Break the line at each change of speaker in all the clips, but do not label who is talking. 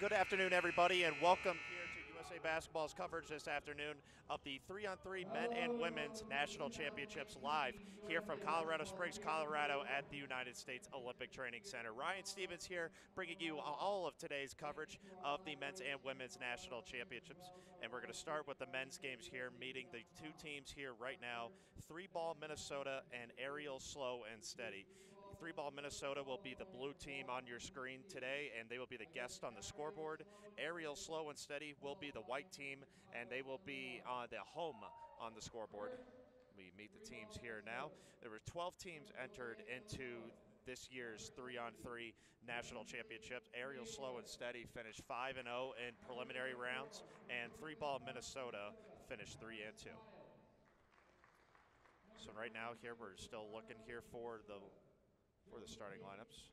Good afternoon, everybody, and welcome here to USA Basketball's coverage this afternoon of the 3-on-3 Men and Women's National Championships live here from Colorado Springs, Colorado at the United States Olympic Training Center. Ryan Stevens here bringing you all of today's coverage of the Men's and Women's National Championships. And we're going to start with the men's games here, meeting the two teams here right now, 3-ball Minnesota and Aerial Slow and Steady. 3-ball Minnesota will be the blue team on your screen today, and they will be the guest on the scoreboard. Aerial Slow and Steady will be the white team, and they will be the home on the scoreboard. We meet the teams here now. There were 12 teams entered into this year's 3-on-3 national championships. Aerial Slow and Steady finished 5-0 in preliminary rounds, and 3-ball Minnesota finished 3-2. So right now here we're still looking here for the starting lineups.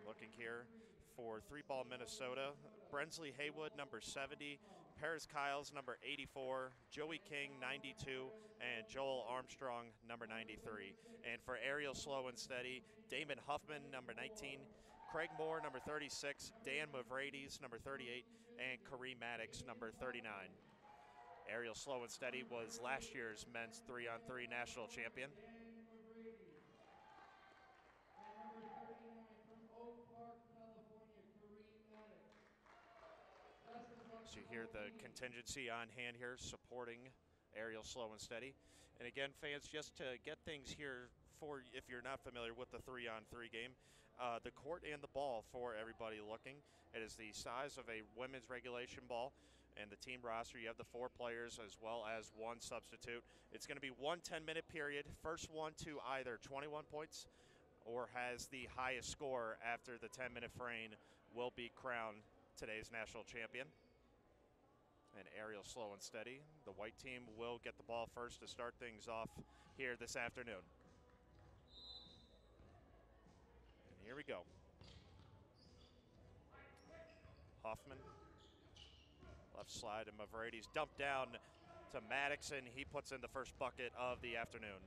Looking here for 3-ball Minnesota, Brensley Haywood, number 70, Paris Kyles, number 84, Joey King, 92, and Joel Armstrong, number 93. And for Aerial Slow and Steady, Damon Huffman, number 19, Craig Moore, number 36, Dan Mavrides, number 38, and Kareem Maddox, number 39. Aerial Slow and Steady was last year's men's 3-on-3 national champion. So you hear the contingency on hand here supporting Aerial Slow and Steady. And again, fans, just to get things here for, if you're not familiar with the 3-on-3 game, the court and the ball for everybody looking. It is the size of a women's regulation ball. And the team roster, you have the 4 players as well as 1 substitute. It's going to be one 10-minute period. First one to either 21 points or has the highest score after the 10-minute frame will be crowned today's national champion. And Aerial Slow and Steady, the white team will get the ball first to start things off here this afternoon. And here we go. Hoffman, left slide, and Mavrides dumped down to Maddox, and he puts in the first bucket of the afternoon.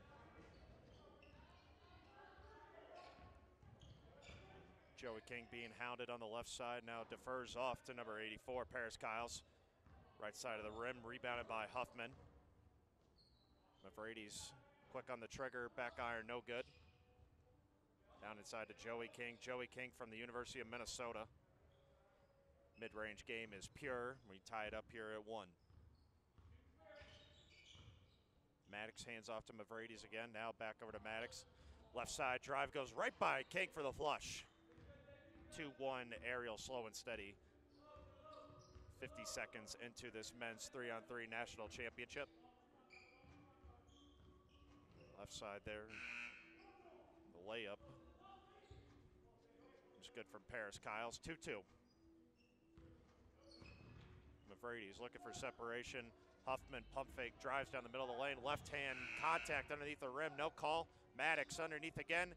Joey King being hounded on the left side, now defers off to number 84, Paris Kyles. Right side of the rim, rebounded by Huffman. Mavrides quick on the trigger, back iron, no good. Down inside to Joey King. Joey King from the University of Minnesota. Mid-range game is pure. We tie it up here at 1. Maddox hands off to Mavrides again. Now back over to Maddox. Left side drive goes right by King for the flush. 2-1 Aerial Slow and Steady. 50 seconds into this men's 3-on-3 national championship. Left side there. The layup was good from Paris Kyles. 2-2. Mavrides looking for separation. Huffman pump fake, drives down the middle of the lane. Left hand contact underneath the rim, no call. Maddox underneath again.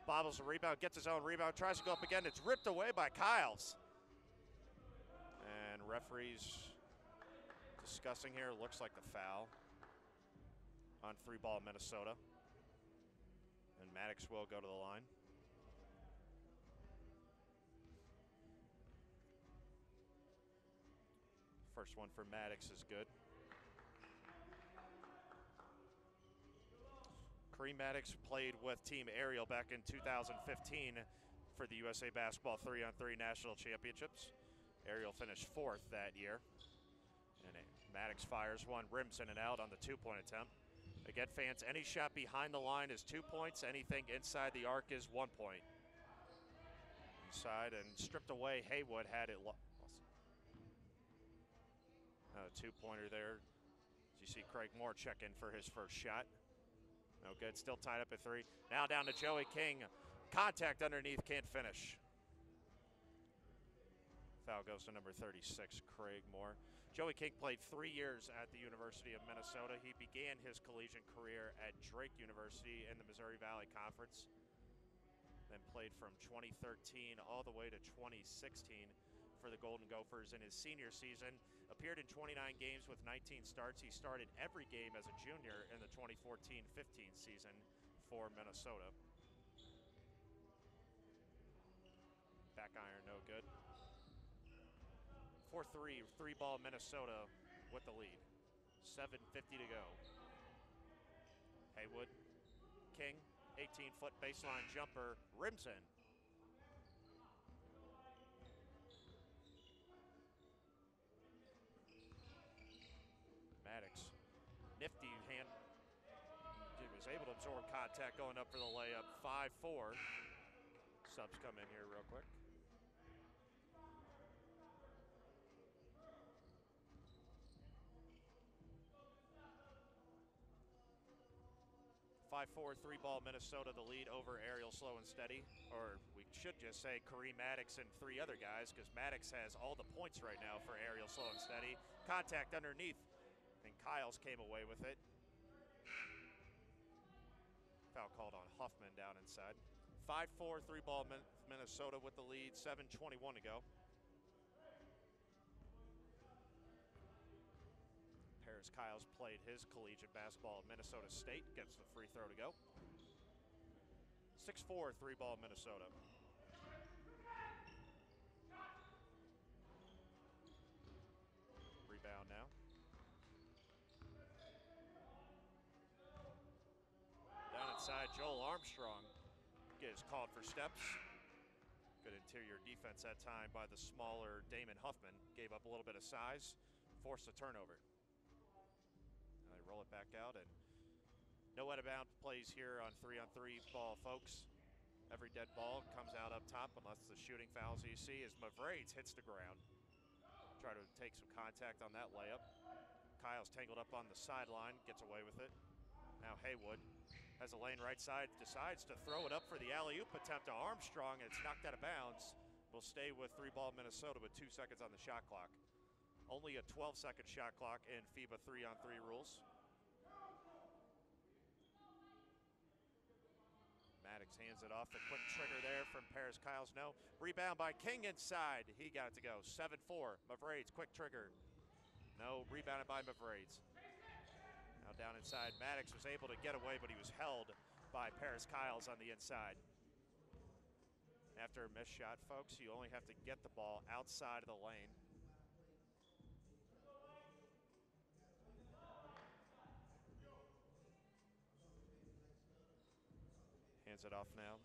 Bobbles the rebound, gets his own rebound, tries to go up again. It's ripped away by Kyles. And referees discussing here, looks like the foul on 3-ball Minnesota. And Maddox will go to the line. First one for Maddox is good. Kareem Maddox played with Team Aerial back in 2015 for the USA Basketball 3-on-3 National Championships. Aerial finished 4th that year. And Maddox fires one, rims in and out on the 2-point attempt. Again, fans, any shot behind the line is 2 points. Anything inside the arc is 1 point. Inside and stripped away. Haywood had it lost. A 2-pointer there. As you see Craig Moore check in for his first shot. No good, still tied up at 3. Now down to Joey King. Contact underneath, can't finish. Foul goes to number 36, Craig Moore. Joey King played 3 years at the University of Minnesota. He began his collegiate career at Drake University in the Missouri Valley Conference. Then played from 2013 all the way to 2016 for the Golden Gophers in his senior season. Appeared in 29 games with 19 starts. He started every game as a junior in the 2014-15 season for Minnesota. Back iron, no good. 4-3, three-ball Minnesota with the lead. 7:50 to go. Haywood, King, 18-foot baseline jumper, rims in. Maddox, nifty hand, he was able to absorb contact going up for the layup. 5-4. Subs come in here real quick. 5-4, three-ball Minnesota, the lead over Ariel Slow and Steady. Or we should just say Kareem Maddox and three other guys, because Maddox has all the points right now for Ariel Slow and Steady. Contact underneath, and Kyles came away with it. Foul called on Huffman down inside. 5-4, three-ball Minnesota with the lead, 7:21 to go. Paris Kyles played his collegiate basketball at Minnesota State, gets the free throw to go. 6-4, three-ball Minnesota. Rebound now. Down inside, Joel Armstrong is called for steps. Good interior defense that time by the smaller Damon Huffman. Gave up a little bit of size, forced a turnover. Now they roll it back out, and no out-of-bounds plays here on 3-on-3 ball, folks. Every dead ball comes out up top unless the shooting fouls you see as Mavrades hits the ground. Try to take some contact on that layup. Kyle's tangled up on the sideline, gets away with it. Now Haywood has a lane right side, decides to throw it up for the alley-oop attempt to Armstrong, and it's knocked out of bounds. Will stay with three-ball Minnesota with 2 seconds on the shot clock. Only a 12-second shot clock in FIBA 3-on-3 rules. Maddox hands it off, the quick trigger there from Paris Kyles. No, rebound by King inside. He got it to go. 7-4, Mavrades, quick trigger. No, rebounded by Mavrades. Now down inside, Maddox was able to get away, but he was held by Paris Kyles on the inside. After a missed shot, folks, you only have to get the ball outside of the lane. Hands it off now.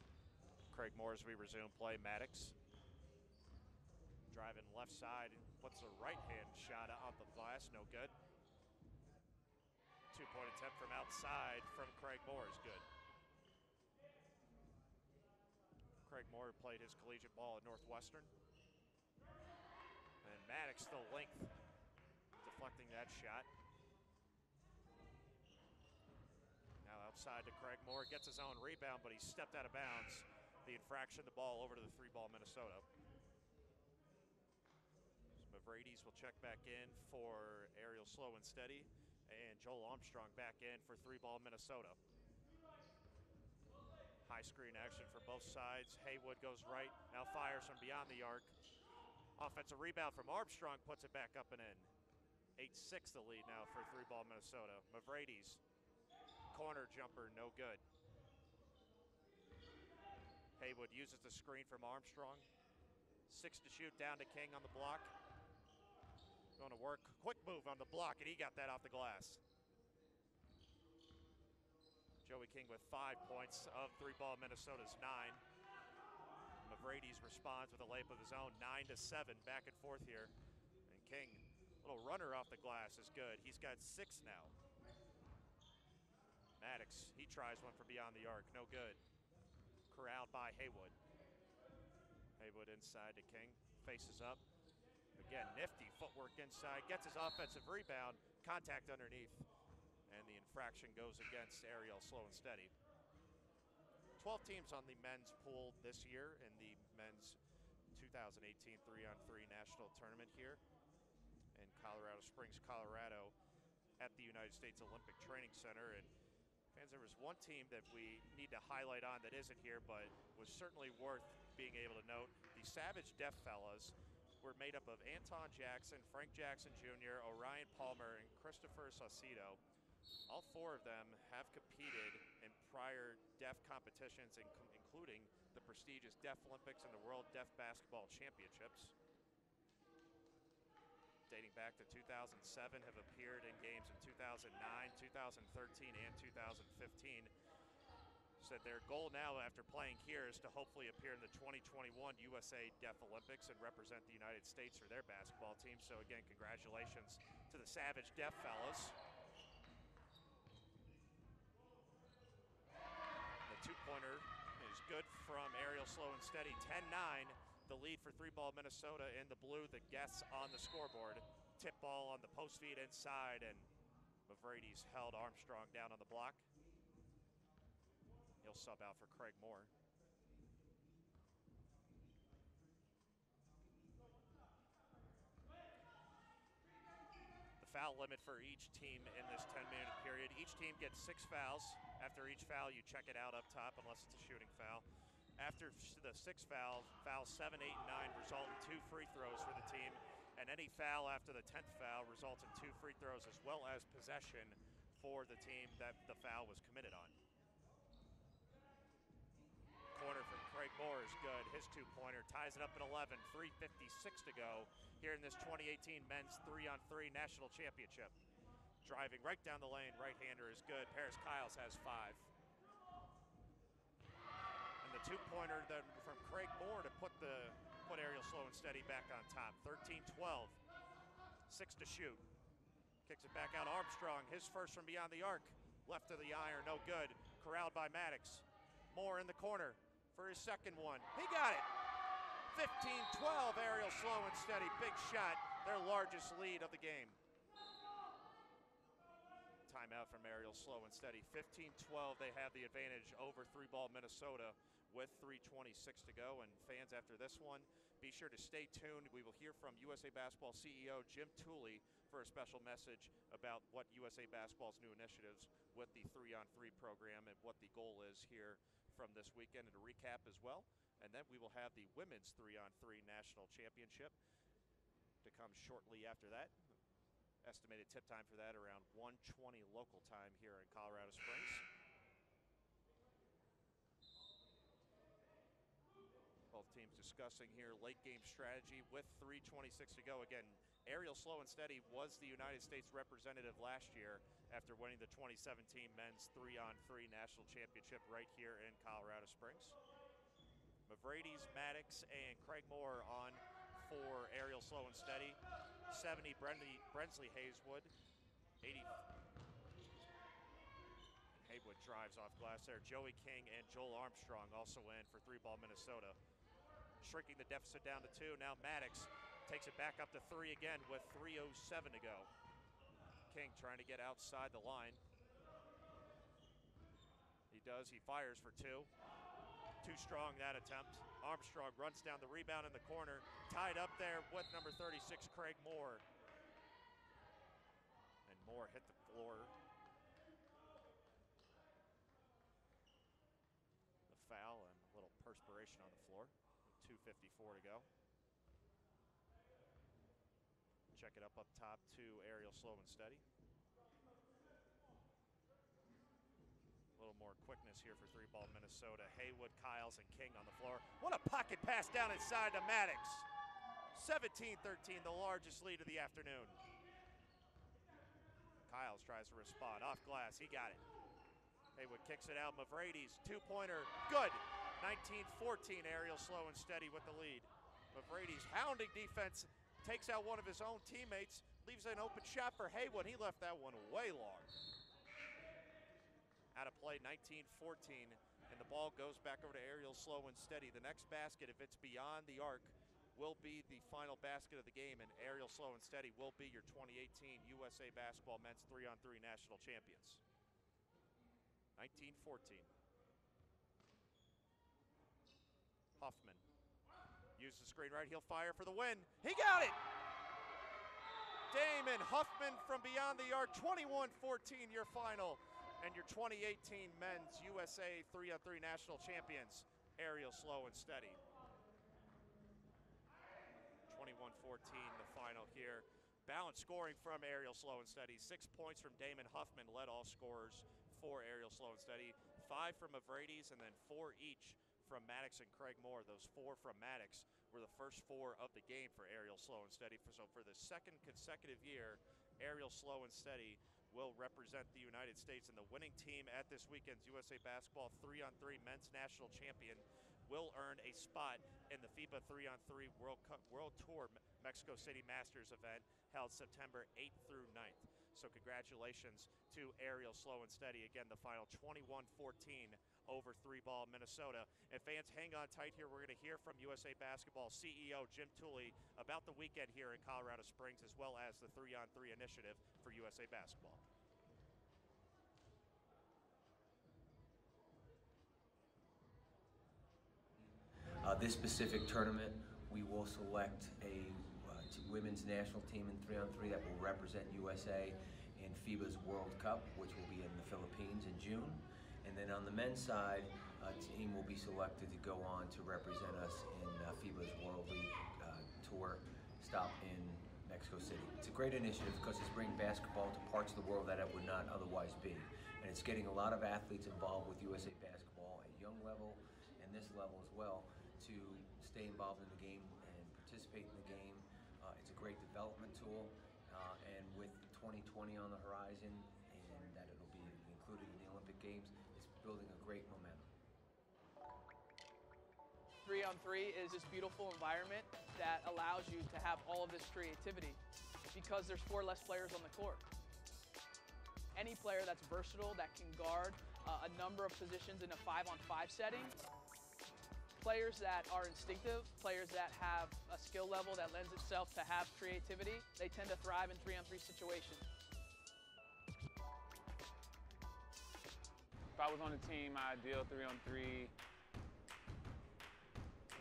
Craig Moore as we resume play. Maddox driving left side and puts a right-hand shot on the glass, no good. 2-point attempt from outside from Craig Moore is good. Craig Moore played his collegiate ball at Northwestern. And Maddox, the length, deflecting that shot. Now outside to Craig Moore, gets his own rebound, but he stepped out of bounds. The infraction, the ball over to the three-ball Minnesota. So Mavrades will check back in for Ariel Slow and Steady, and Joel Armstrong back in for three-ball Minnesota. High screen action for both sides. Haywood goes right, now fires from beyond the arc. Offensive rebound from Armstrong, puts it back up and in. 8-6 the lead now for three-ball Minnesota. Mavrades, corner jumper, no good. Haywood uses the screen from Armstrong. 6 to shoot, down to King on the block. Going to work, quick move on the block, and he got that off the glass. Joey King with 5 points of three-ball Minnesota's 9. Mavrades responds with a layup of his own, 9-7, back and forth here. And King, little runner off the glass is good. He's got 6 now. Maddox, he tries one from beyond the arc, no good. Corralled by Haywood. Haywood inside to King, faces up. Again, nifty footwork inside, gets his offensive rebound, contact underneath, and the infraction goes against Ariel Slow and Steady. 12 teams on the men's pool this year in the men's 2018 3-on-3 national tournament here in Colorado Springs, Colorado at the United States Olympic Training Center. And fans, there was one team that we need to highlight on that isn't here, but was certainly worth being able to note. The Savage Deaf Fellas were made up of Anton Jackson, Frank Jackson Jr., Orion Palmer, and Christopher Saucedo. All 4 of them have competed in prior deaf competitions, including the prestigious Deaf Olympics and the World Deaf Basketball Championships. dating back to 2007, have appeared in games in 2009, 2013, and 2015. Said their goal now after playing here is to hopefully appear in the 2021 USA Deaf Olympics and represent the United States for their basketball team. So again, congratulations to the Savage Deaf fellas. The two-pointer is good from Ariel Slow and Steady, 10-9. The lead for three-ball Minnesota in the blue, the guests on the scoreboard. Tip ball on the post feed inside, and Mavrides held Armstrong down on the block. He'll sub out for Craig Moore. The foul limit for each team in this 10-minute period. Each team gets 6 fouls. After each foul, you check it out up top unless it's a shooting foul. After the 6 fouls, fouls 7, 8, and 9 result in 2 free throws for the team. And any foul after the 10th foul results in 2 free throws as well as possession for the team that the foul was committed on. Corner from Craig Moore is good. His two-pointer ties it up at 11, 3:56 to go here in this 2018 men's 3-on-3 national championship. Driving right down the lane, right-hander is good. Paris Kiles has 5. And the two-pointer then from Craig Moore to put Ariel Slow and Steady back on top. 13-12, 6 to shoot. Kicks it back out Armstrong, his first from beyond the arc. Left of the iron, no good. Corralled by Maddox. Moore in the corner for his second one. He got it. 15-12, Ariel Slow and Steady. Big shot, their largest lead of the game. Timeout from Ariel Slow and Steady. 15-12, they have the advantage over three-ball Minnesota with 3:26 to go. And fans, after this one, be sure to stay tuned. We will hear from USA Basketball CEO Jim Tooley for a special message about what USA Basketball's new initiatives with the 3-on-3 program and what the goal is here from this weekend, and a recap as well. And then we will have the women's 3-on-3 national championship to come shortly after that. Estimated tip time for that around 1:20 local time here in Colorado Springs. Both teams discussing here late game strategy with 3:26 to go. Again, Ariel Slow and Steady was the United States representative last year after winning the 2017 men's 3-on-3 national championship right here in Colorado Springs. Mavrides, Maddox, and Craig Moore on for Ariel Slow and Steady. 70, Brensley Hayeswood. 80. Haywood drives off glass there. Joey King and Joel Armstrong also in for three-ball Minnesota. Shrinking the deficit down to 2. Now Maddox takes it back up to 3 again with 3:07 to go. King trying to get outside the line. He does, he fires for 2. Too strong that attempt. Armstrong runs down the rebound in the corner. Tied up there with number 36, Craig Moore. And Moore hit the floor. The foul and a little perspiration on the floor. 2:54 to go. Check it up top to Ariel Slow and Steady. A little more quickness here for three-ball Minnesota. Haywood, Kiles, and King on the floor. What a pocket pass down inside to Maddox. 17-13, the largest lead of the afternoon. Kiles tries to respond. Off glass, he got it. Haywood kicks it out. Mavrides, two-pointer, good. 19-14, Ariel Slow and Steady with the lead. Mavrides hounding defense, takes out one of his own teammates, leaves an open shot for Haywood. He left that one way long. Out of play, 19-14, and the ball goes back over to Ariel Slow and Steady. The next basket, if it's beyond the arc, will be the final basket of the game, and Ariel Slow and Steady will be your 2018 USA Basketball Men's 3-on-3 National Champions. 19-14. Huffman uses the screen right, he'll fire for the win. He got it! Damon Huffman from beyond the arc, 21-14 your final. And your 2018 Men's USA 3-on-3 National Champions, Ariel Slow and Steady. 21-14 the final here. Balanced scoring from Ariel Slow and Steady. 6 points from Damon Huffman, led all scorers for Ariel Slow and Steady. 5 from Mavrides, and then 4 each from Maddox and Craig Moore. Those 4 from Maddox were were the first 4 of the game for Ariel Slow and Steady. So for the second consecutive year, Ariel Slow and Steady will represent the United States, and the winning team at this weekend's USA Basketball 3-on-3 Men's National Champion will earn a spot in the FIBA 3-on-3 World Tour Mexico City Masters event held September 8th through 9th. So congratulations to Ariel Slow and Steady. Again, the final 21-14 over 3-ball Minnesota. And fans, hang on tight here. We're going to hear from USA Basketball CEO Jim Tooley about the weekend here in Colorado Springs, as well as the 3-on-3 initiative for USA Basketball.
This specific tournament, we will select a women's national team in 3-on-3 that will represent USA in FIBA's World Cup, which will be in the Philippines in June. And then on the men's side, a team will be selected to go on to represent us in FIBA's World League Tour stop in Mexico City. It's a great initiative because it's bringing basketball to parts of the world that it would not otherwise be. And it's getting a lot of athletes involved with USA Basketball at young level and this level as well to stay involved in the game and participate in the game. It's a great development tool, and with 2020 on the horizon and that it'll be included in the Olympic Games, it's building a great momentum.
3-on-3 is this beautiful environment that allows you to have all of this creativity because there's 4 less players on the court. Any player that's versatile, that can guard a number of positions in a 5-on-5 setting, players that are instinctive, players that have a skill level that lends itself to have creativity, they tend to thrive in 3-on-3 situations.
If I was on the team, my ideal 3-on-3.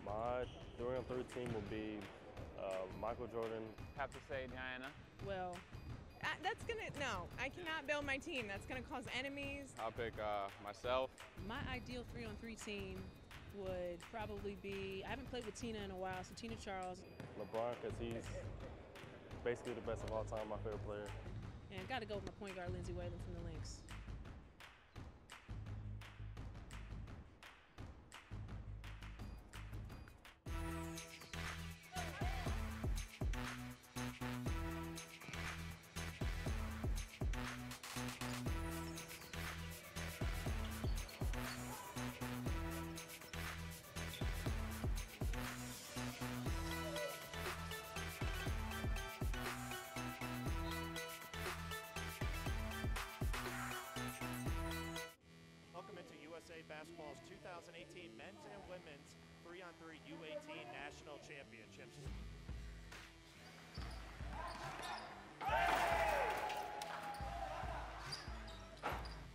My 3-on-3 team would be Michael Jordan.
Have to say Diana.
Well, no, I cannot build my team. That's gonna cause enemies.
I'll pick myself.
My ideal 3-on-3 team would probably be, I haven't played with Tina in a while, so Tina Charles.
LeBron, because he's basically the best of all time, my favorite player.
And got to go with my point guard, Lindsay Whalen from the Lynx.
USA Basketball's 2018 Men's and Women's 3-on-3 U18 National Championships.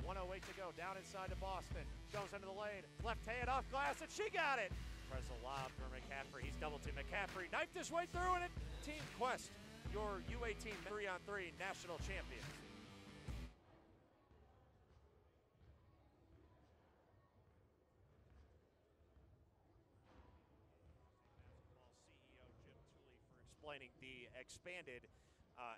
.108 to go, down inside to Boston. Goes into the lane, left hand off glass, and she got it! Press a lob for McCaffrey. He's double team McCaffrey. Knifed his way through, and Team Quest, your U18 3-on-3 national champions. CEO Jim Tooley for explaining the expanded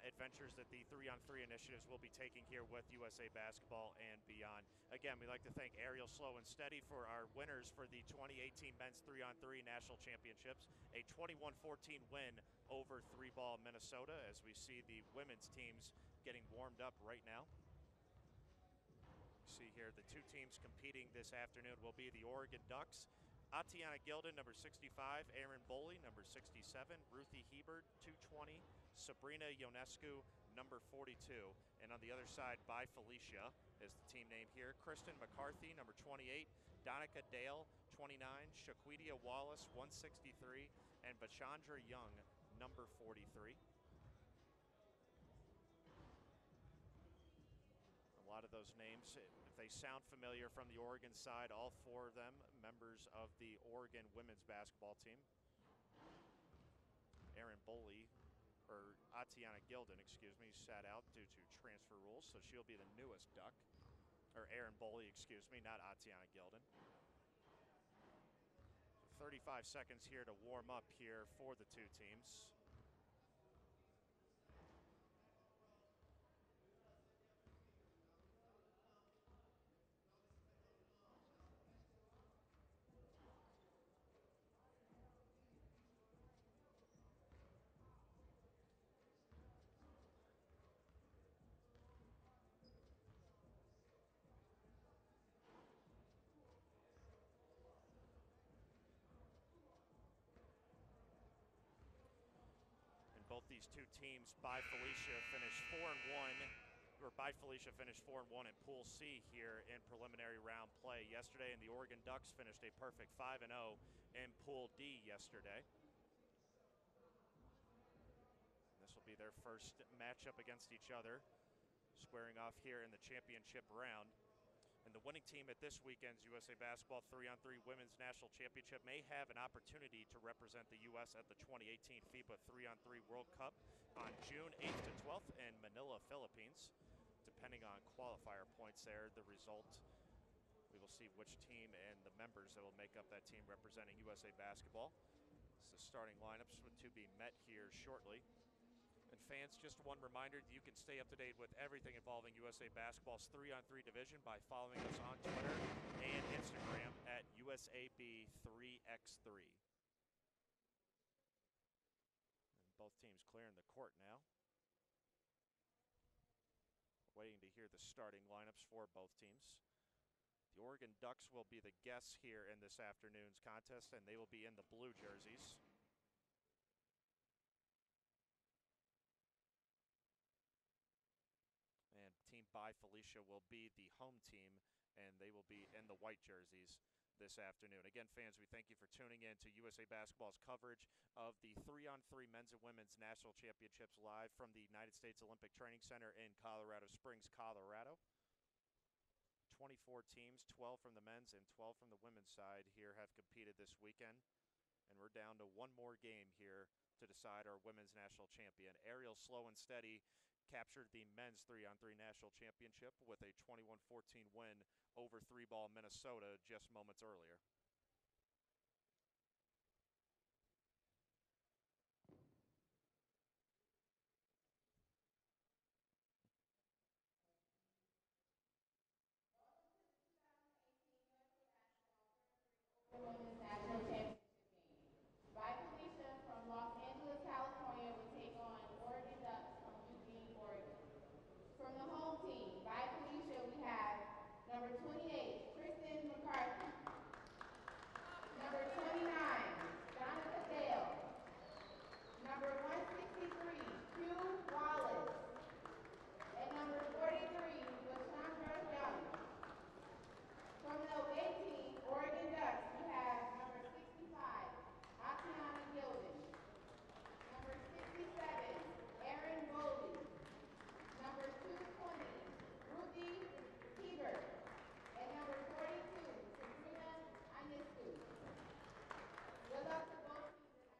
adventures that the 3-on-3 initiatives will be taking here with USA Basketball and beyond. Again, we'd like to thank Ariel Slow and Steady for our winners for the 2018 Men's 3-on-3 National Championships, a 21-14 win over 3-ball Minnesota, as we see the women's teams getting warmed up right now. See here, the 2 teams competing this afternoon will be the Oregon Ducks, Atiana Gilden, number 65, Aaron Boley, number 67, Ruthie Hebert, 220, Sabrina Ionescu, number 42. And on the other side, by Felicia, is the team name here, Kristen McCarthy, number 28, Donica Dale, 29, Shaquidia Wallace, 163, and Bachandra Young, number 43. A lot of those names, if they sound familiar from the Oregon side, all 4 of them members of the Oregon women's basketball team. Aaron Boley, or Atiana Gilden, excuse me, sat out due to transfer rules, so she'll be the newest Duck. Or Aaron Boley, excuse me, not Atiana Gilden. 35 seconds here to warm up here for the 2 teams. of these two teams. By Felicia finished 4-1, or by Felicia finished 4-1 in Pool C here in preliminary round play yesterday, and the Oregon Ducks finished a perfect 5-0 in Pool D yesterday. This will be their first matchup against each other, squaring off here in the championship round. And the winning team at this weekend's USA Basketball 3-on-3 Women's National Championship may have an opportunity to represent the U.S. at the 2018 FIBA 3-on-3 World Cup on June 8th to 12th in Manila, Philippines. Depending on qualifier points there, the result, we will see which team and the members that will make up that team representing USA Basketball. So starting lineups to be met here shortly. And fans, just one reminder that you can stay up to date with everything involving USA Basketball's 3-on-3 division by following us on Twitter and Instagram at USAB3x3. And both teams clearing the court now. Waiting to hear the starting lineups for both teams. The Oregon Ducks will be the guests here in this afternoon's contest, and they will be in the blue jerseys. Team by Felicia will be the home team, and they will be in the white jerseys this afternoon. Again, fans, we thank you for tuning in to USA Basketball's coverage of the 3-on-3 men's and women's national championships live from the United States Olympic Training Center in Colorado Springs, Colorado. 24 teams, 12 from the men's and 12 from the women's side here have competed this weekend. And we're down to one more game here to decide our women's national champion. Ariel Slow and Steady captured the men's 3-on-3 national championship with a 21-14 win over 3-ball Minnesota just moments earlier.
Women's National Championship game. By Felicia from Los Angeles, California, will take on Oregon Ducks from Eugene, Oregon. From the home team, by Felicia, we have number 28, Kristen McCarthy. Number 29, Donica Dale. Number 163, Hugh Wallace. And number 43, LaShondra Young. From the away team, Oregon Ducks, we have number 65, Atiana Gilden. Number 67, Erin Bowley. Number 220, Ruthie Hebert. And number 42, Sabrina Anisku. Good luck to both teams.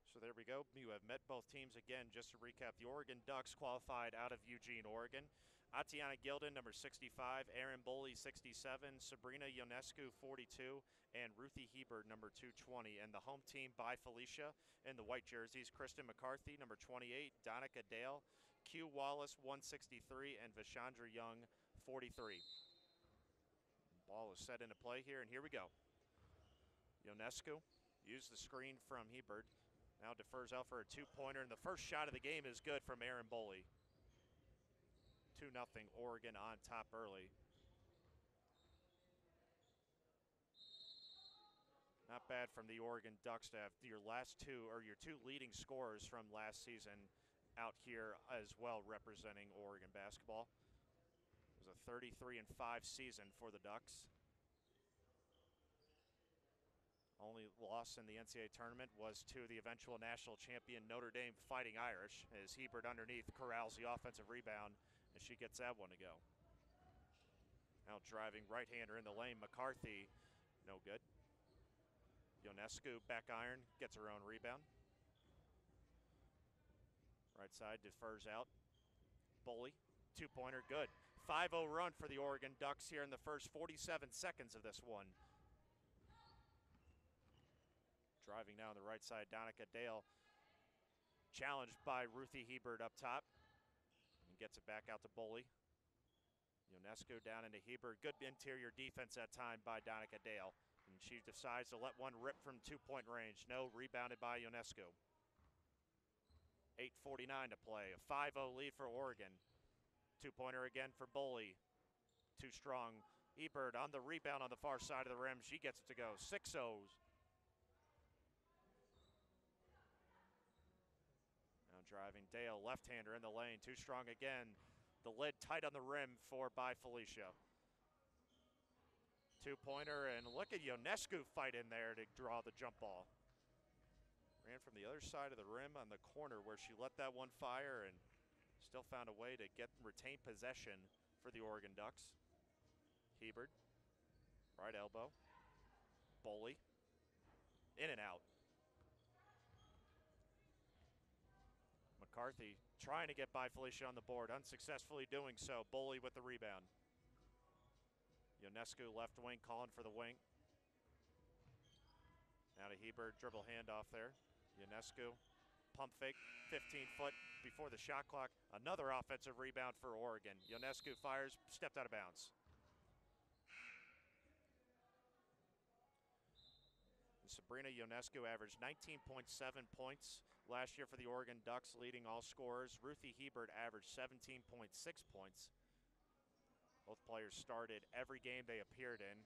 So there we go. You have met both teams again. Just to recap, the Oregon Ducks qualified out of Eugene, Oregon. Atiana Gilden, number 65, Erin Bowley, 67, Sabrina Ionescu, 42, and Ruthie Hebert, number 220. And the home team by Felicia in the white jerseys, Kristen McCarthy, number 28, Donica Dale, Q Wallace, 163, and Vashandra Young, 43. Ball is set into play here, and here we go. Ionescu used the screen from Hebert. Now defers out for a two-pointer, and the first shot of the game is good from Erin Bowley. 2-0 Oregon on top early. Not bad from the Oregon Ducks to have your two leading scorers from last season out here as well representing Oregon basketball. It was a 33-5 season for the Ducks. Only loss in the NCAA tournament was to the eventual national champion Notre Dame Fighting Irish, as Hebert underneath corrals the offensive rebound, and she gets that one to go. Now driving right-hander in the lane, McCarthy, no good. Ionescu back iron, gets her own rebound. Right side defers out. Bowley, two-pointer, good. 5-0 run for the Oregon Ducks here in the first 47 seconds of this one. Driving now on the right side, Donica Dale, challenged by Ruthie Hebert up top. And gets it back out to Bowley. Ionescu down into Hebert. Good interior defense that time by Donica Dale. And she decides to let one rip from two-point range. No, rebounded by Ionescu. 8:49 to play. A 5-0 lead for Oregon. Two-pointer again for Bowley. Too strong. Hebert on the rebound on the far side of the rim. She gets it to go. 6-0s. driving. Dale, left-hander in the lane, too strong again. The lid tight on the rim for by Felicia. Two-pointer, and look at Ionescu fight in there to draw the jump ball. Ran from the other side of the rim on the corner where she let that one fire and still found a way to retain possession for the Oregon Ducks. Hebert, right elbow. Boley, in and out. McCarthy trying to get by Felicia on the board, unsuccessfully doing so. Boley with the rebound. Ionescu left wing calling for the wing. Now to Hebert, dribble handoff there. Ionescu, pump fake, 15-foot before the shot clock. Another offensive rebound for Oregon. Ionescu fires, stepped out of bounds. Sabrina Ionescu averaged 19.7 points last year for the Oregon Ducks, leading all scorers. Ruthie Hebert averaged 17.6 points. Both players started every game they appeared in.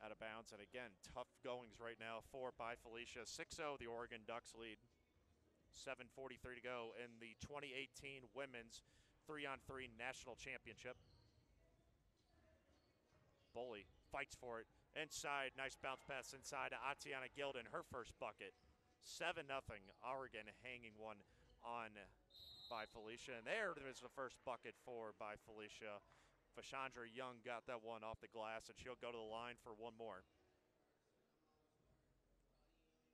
Out of bounds, and again, tough goings right now for by Felicia. 6-0, the Oregon Ducks lead. 7:43 to go in the 2018 Women's 3-on-3 National Championship. Boley fights for it. Inside, nice bounce pass inside to Atiana Gilden, her first bucket. 7-0, Oregon hanging one on by Felicia. And there is the first bucket for by Felicia. Fashandra Young got that one off the glass, and she'll go to the line for one more.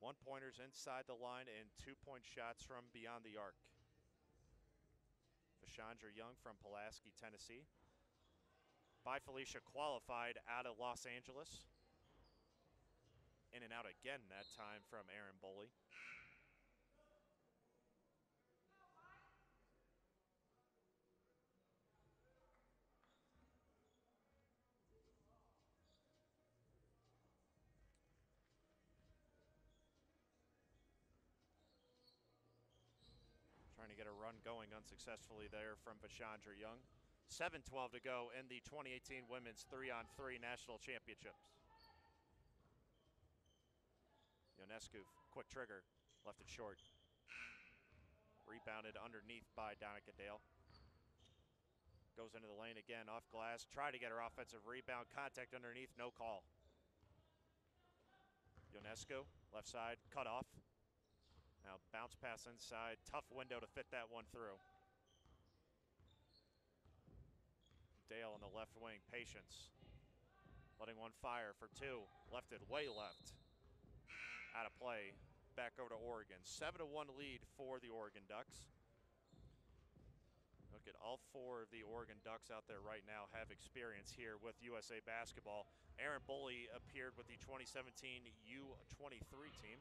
One-pointers inside the line and two-point shots from beyond the arc. Fashandra Young from Pulaski, Tennessee. By Felicia qualified out of Los Angeles. In and out again that time from Aaron Boley. Trying to get a run going unsuccessfully there from Vashandra Young. 7:12 to go in the 2018 Women's 3-on-3 National Championships. Ionescu, quick trigger, left it short. Rebounded underneath by Donica Dale. Goes into the lane again, off glass. Try to get her offensive rebound. Contact underneath, no call. Ionescu, left side, cut off. Now bounce pass inside, tough window to fit that one through. Dale on the left wing, patience. Letting one fire for two, left it way left. Out of play, back over to Oregon. 7-1 lead for the Oregon Ducks. Look at all four of the Oregon Ducks out there right now have experience here with USA Basketball. Aaron Boley appeared with the 2017 U23 team,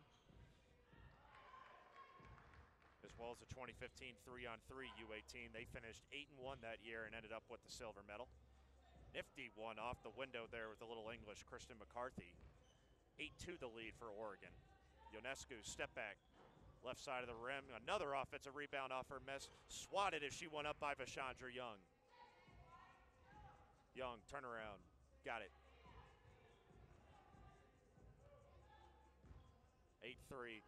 as well as the 2015 3-on-3 U18. They finished 8-1 that year and ended up with the silver medal. Nifty one off the window there with a little English, Kristen McCarthy. 8-2 the lead for Oregon. Ionescu, step back, left side of the rim. Another offensive rebound off her miss. Swatted as she went up by Vashandra Young. Young, turnaround, got it. 8-3.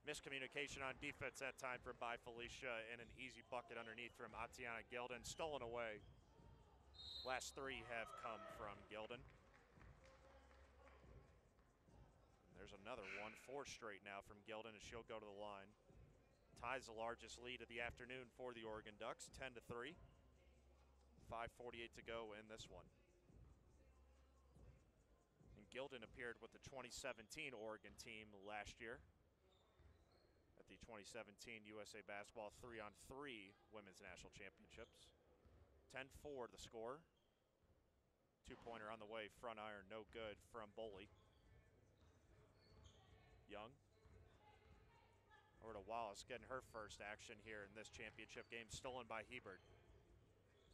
Miscommunication on defense that time from by Felicia, and an easy bucket underneath from Atiana Gilden. Stolen away. Last three have come from Gilden. There's another one, 4 straight now from Gilden, as she'll go to the line. Ties the largest lead of the afternoon for the Oregon Ducks, 10-3. 5:48 to go in this one. And Gilden appeared with the 2017 Oregon team last year at the 2017 USA Basketball 3-on-3 Women's National Championships. 10-4 the score. Two-pointer on the way, front iron, no good from Boley. Young. Over to Wallace, getting her first action here in this championship game, stolen by Hebert.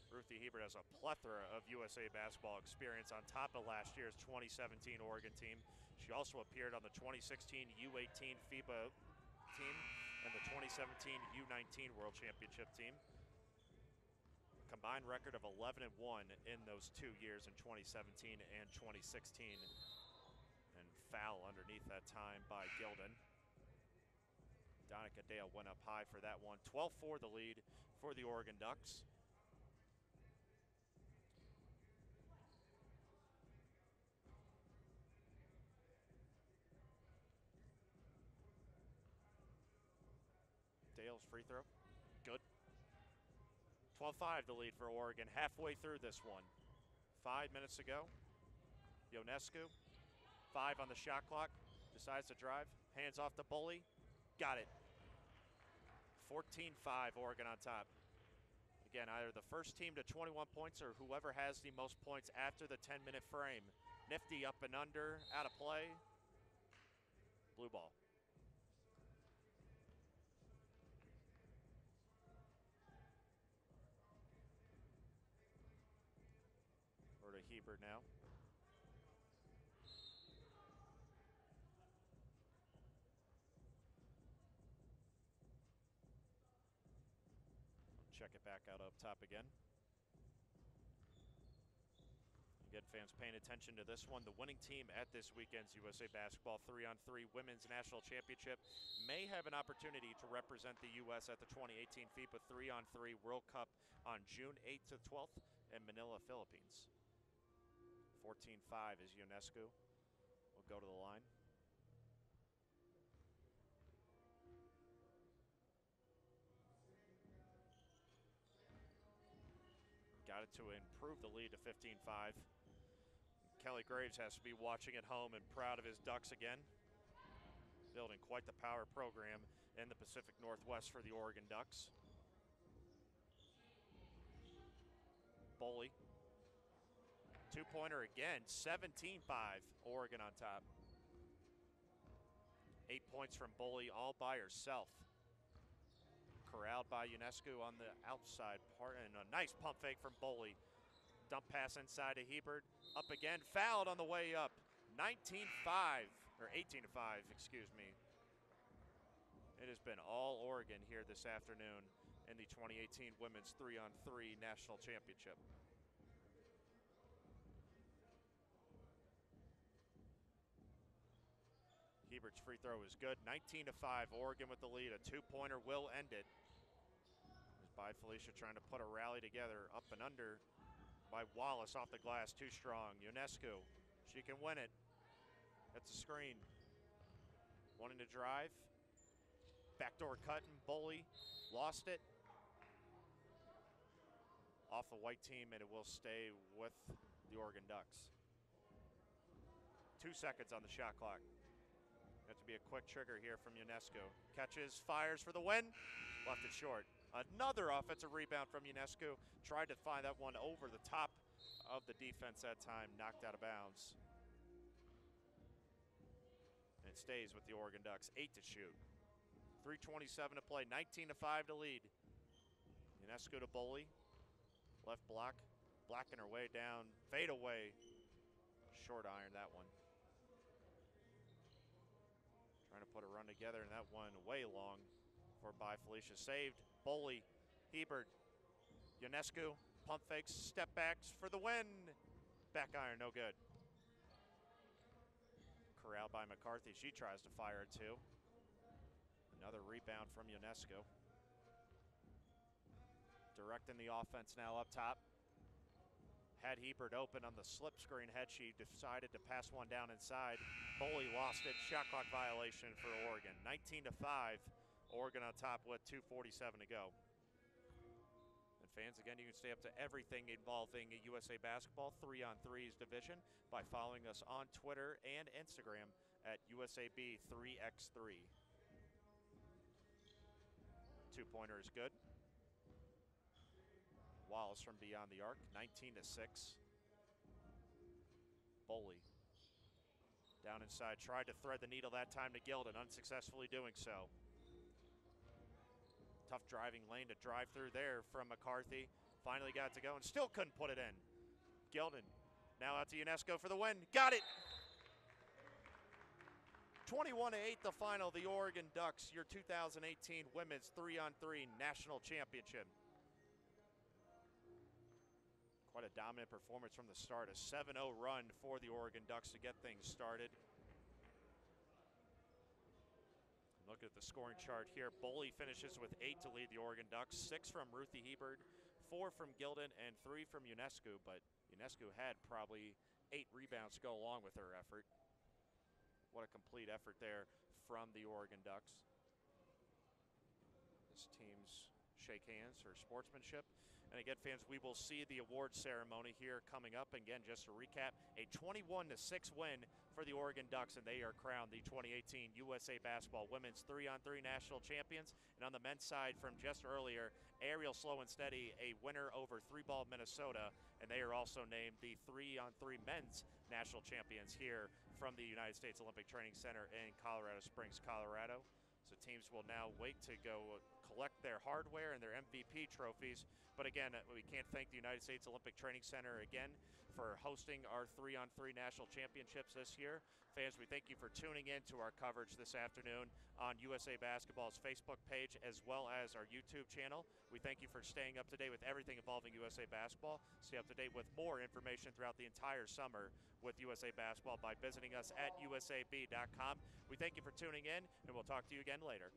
Ruthie Hebert has a plethora of USA Basketball experience on top of last year's 2017 Oregon team. She also appeared on the 2016 U18 FIBA team and the 2017 U19 World Championship team. combined record of 11-1 in those 2 years in 2017 and 2016. And foul underneath that time by Gilden. Donica Dale went up high for that one. 12-4 the lead for the Oregon Ducks. Dale's free throw, good. 12-5 the lead for Oregon, halfway through this one. 5 minutes ago, Ionescu, 5 on the shot clock, decides to drive, hands off to Bully, got it. 14-5, Oregon on top. Again, either the first team to 21 points or whoever has the most points after the 10-minute frame. Nifty up and under, out of play. Blue ball. Over to Hebert now. Check it back out up top again. Again, fans paying attention to this one. The winning team at this weekend's USA Basketball 3-on-3 Women's National Championship may have an opportunity to represent the U.S. at the 2018 FIBA 3-on-3 World Cup on June 8th to 12th in Manila, Philippines. 14-5 is Ionescu. Will go to the line. Got it to improve the lead to 15-5. Kelly Graves has to be watching at home and proud of his Ducks again. Building quite the power program in the Pacific Northwest for the Oregon Ducks. Boley. Two-pointer again, 17-5, Oregon on top. 8 points from Boley all by herself. Corralled by Ionescu on the outside part, and a nice pump fake from Boley. Dump pass inside to Hebert. Up again, fouled on the way up. 19-5, or 18-5, excuse me. It has been all Oregon here this afternoon in the 2018 Women's 3-on-3 National Championship. Hebert's free throw is good. 19-5, Oregon with the lead. A two-pointer will end it. By Felicia trying to put a rally together. Up and under by Wallace off the glass, too strong. Ionescu, she can win it. That's a screen. Wanting to drive. Backdoor cut and Boley lost it. Off the white team, and it will stay with the Oregon Ducks. 2 seconds on the shot clock. Have to be a quick trigger here from Ionescu. Catches, fires for the win. Left it short. Another offensive rebound from Ionescu. Tried to find that one over the top of the defense that time. Knocked out of bounds. And it stays with the Oregon Ducks. 8 to shoot. 3:27 to play. 19-5 to lead. Ionescu to Boley. Left block. Blocking her way down. Fade away. Short iron that one. Trying to put a run together, and that one way long for by Felicia. Saved. Boley, Hebert, Ionescu, pump fakes, step backs for the win. Back iron, no good. Corralled by McCarthy. She tries to fire it too. Another rebound from Ionescu. Directing the offense now up top. Had Hebert open on the slip screen head. She decided to pass one down inside. Boley lost it. Shot clock violation for Oregon. 19-5. Oregon on top with 2:47 to go. And fans, again, you can stay up to everything involving USA Basketball 3-on-3's division by following us on Twitter and Instagram at USAB3x3. Two-pointer is good. Wallace from beyond the arc, 19-6. Boley down inside, tried to thread the needle that time to Gilden, unsuccessfully doing so. Tough driving lane to drive through there from McCarthy. Finally got to go and still couldn't put it in. Gilden now out to Ionescu for the win. Got it! 21-8 the final. The Oregon Ducks, your 2018 Women's 3-on-3 National Championship. Quite a dominant performance from the start. A 7-0 run for the Oregon Ducks to get things started. Look at the scoring chart here. Boley finishes with 8 to lead the Oregon Ducks. 6 from Ruthie Hebert, 4 from Gilden, and 3 from Ionescu. But Ionescu had probably 8 rebounds to go along with her effort. What a complete effort there from the Oregon Ducks. This team's shake hands for sportsmanship. And again, fans, we will see the award ceremony here coming up. Again, just to recap, a 21-6 win for the Oregon Ducks, and they are crowned the 2018 USA Basketball Women's 3-on-3 National Champions. And on the men's side from just earlier, Ariel Slow and Steady, a winner over 3-ball Minnesota, and they are also named the 3-on-3 Men's National Champions here from the United States Olympic Training Center in Colorado Springs, Colorado. So teams will now wait to go collect their hardware and their MVP trophies. But again, we can't thank the United States Olympic Training Center again for hosting our 3-on-3 national championships this year. Fans, we thank you for tuning in to our coverage this afternoon on USA Basketball's Facebook page as well as our YouTube channel. We thank you for staying up to date with everything involving USA Basketball. Stay up to date with more information throughout the entire summer with USA Basketball by visiting us at usab.com. We thank you for tuning in, and we'll talk to you again later.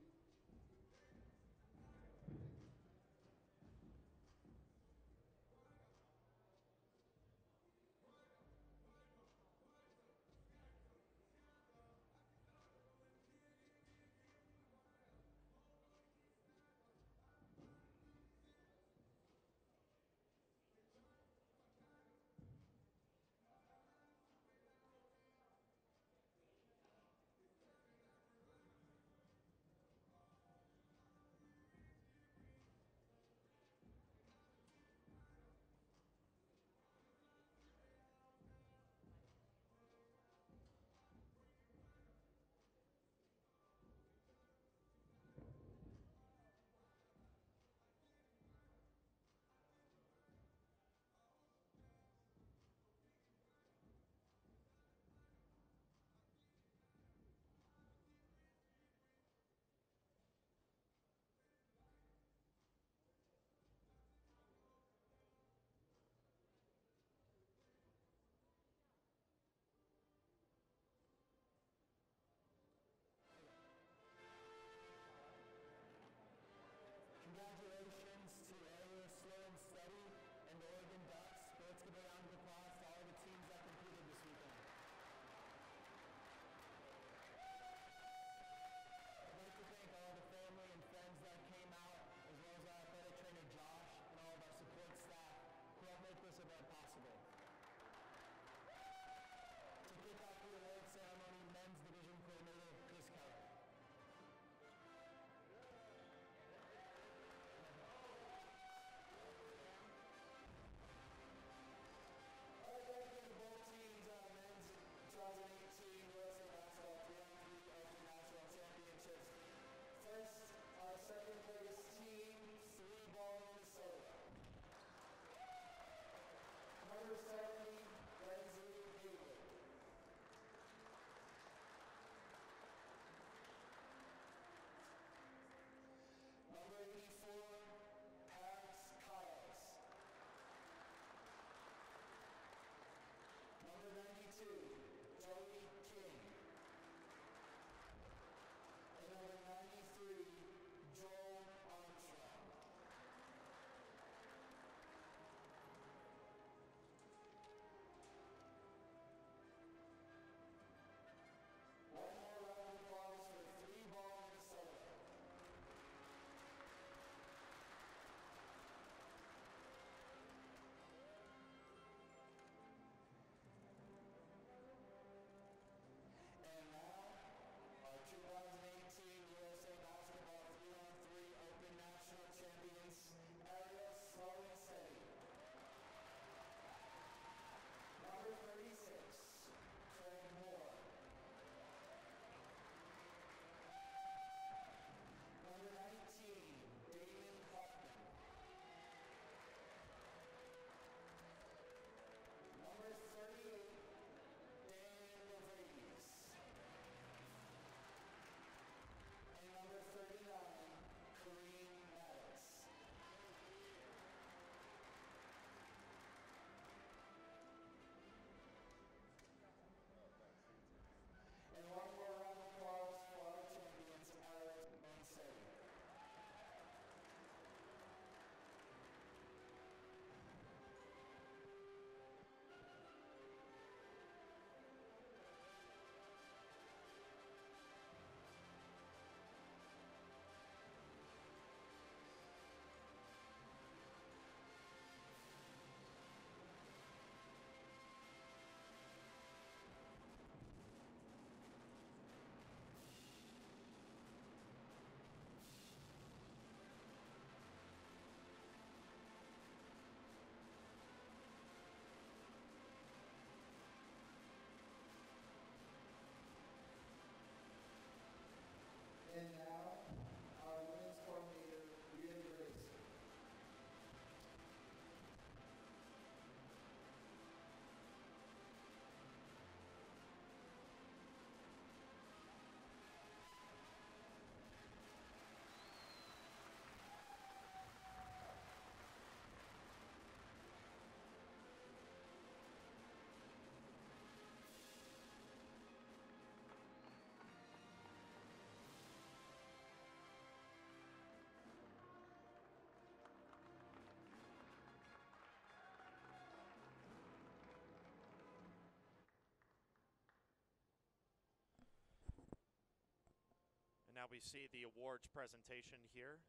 Now we see the awards presentation here,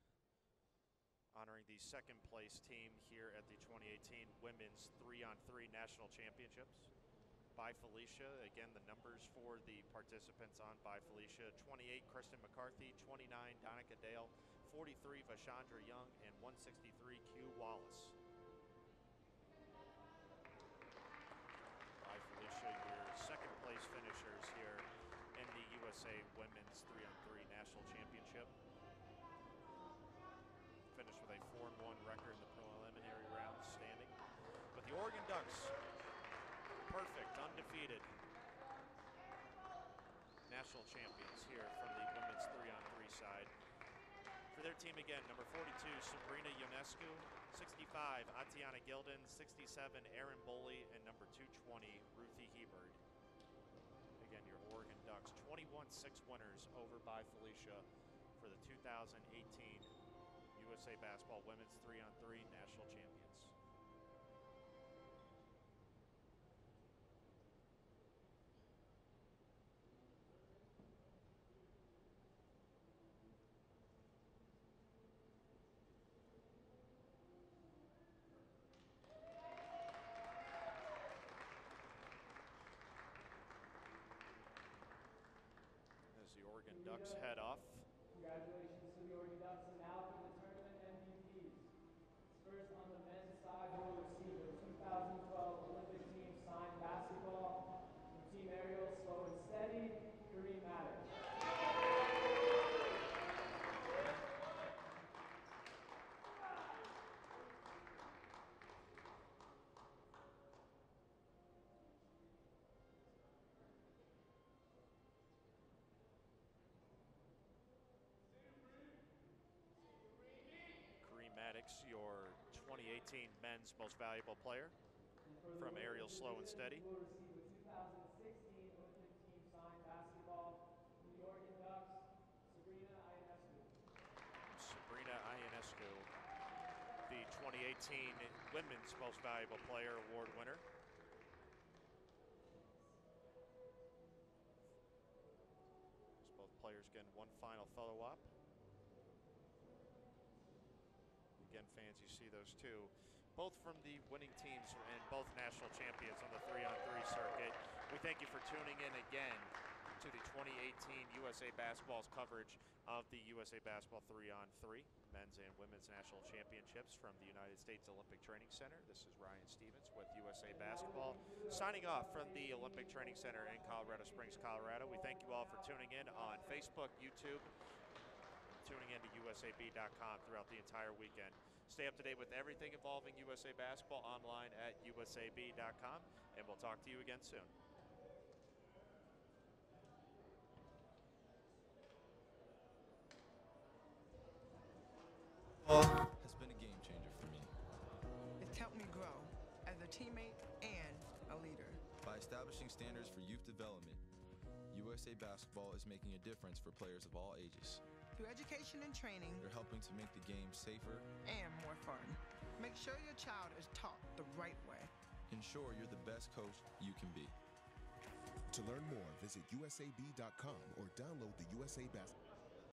honoring the second place team here at the 2018 Women's 3-on-3 National Championships. By Felicia, again, the numbers for the participants on By Felicia: 28, Kristen McCarthy; 29, Donica Dale; 43, Vashandra Young; and 163, Q Wallace. By Felicia, your second place finishers here in the USA Women's 3-on-3 National Championship. Finished with a 4-1 record in the preliminary round standing. But the Oregon Ducks, perfect, undefeated national champions here from the women's 3-on-3 side. For their team again, number 42, Sabrina Ionescu; 65, Atiana Gilden; 67, Erin Boley; and number 220, Ruthie Hebert. Again, your Oregon Ducks, 21-6 winners over By Felicia for the 2018 USA Basketball Women's 3-on-3 National Champions. As the Oregon Ducks head off.
Congratulations to the Oregon Ducks, and now for the tournament MVPs. First, on the men's side, we will receive the 2012 Olympic team signed basketball from Team Aerial Slow and Steady, Kareem Maddox.
Maddox, your 2018 Men's Most Valuable Player from Aerial Slow and Steady.
We will receive the 2016 Olympic team signed basketball from the Oregon Ducks, Sabrina Ionescu.
Sabrina Ionescu, the 2018 Women's Most Valuable Player Award winner. As both players getting one final photo op. Again, fans, you see those two, both from the winning teams and both national champions on the 3-on-3 circuit. We thank you for tuning in again to the 2018 USA Basketball's coverage of the USA Basketball 3-on-3 Men's and Women's National Championships from the United States Olympic Training Center. This is Ryan Stevens with USA Basketball, signing off from the Olympic Training Center in Colorado Springs, Colorado. We thank you all for tuning in on Facebook, YouTube, tuning into USAB.com throughout the entire weekend. Stay up to date with everything involving USA Basketball online at USAB.com, and we'll talk to you again soon.
Has been a game changer for me.
It's helped me grow as a teammate and a leader.
By establishing standards for youth development, USA Basketball is making a difference for players of all ages.
Through education and training,
They're helping to make the game safer
and more fun. Make sure your child is taught the right way.
Ensure you're the best coach you can be.
To learn more, visit USAB.com or download the USA Basketball.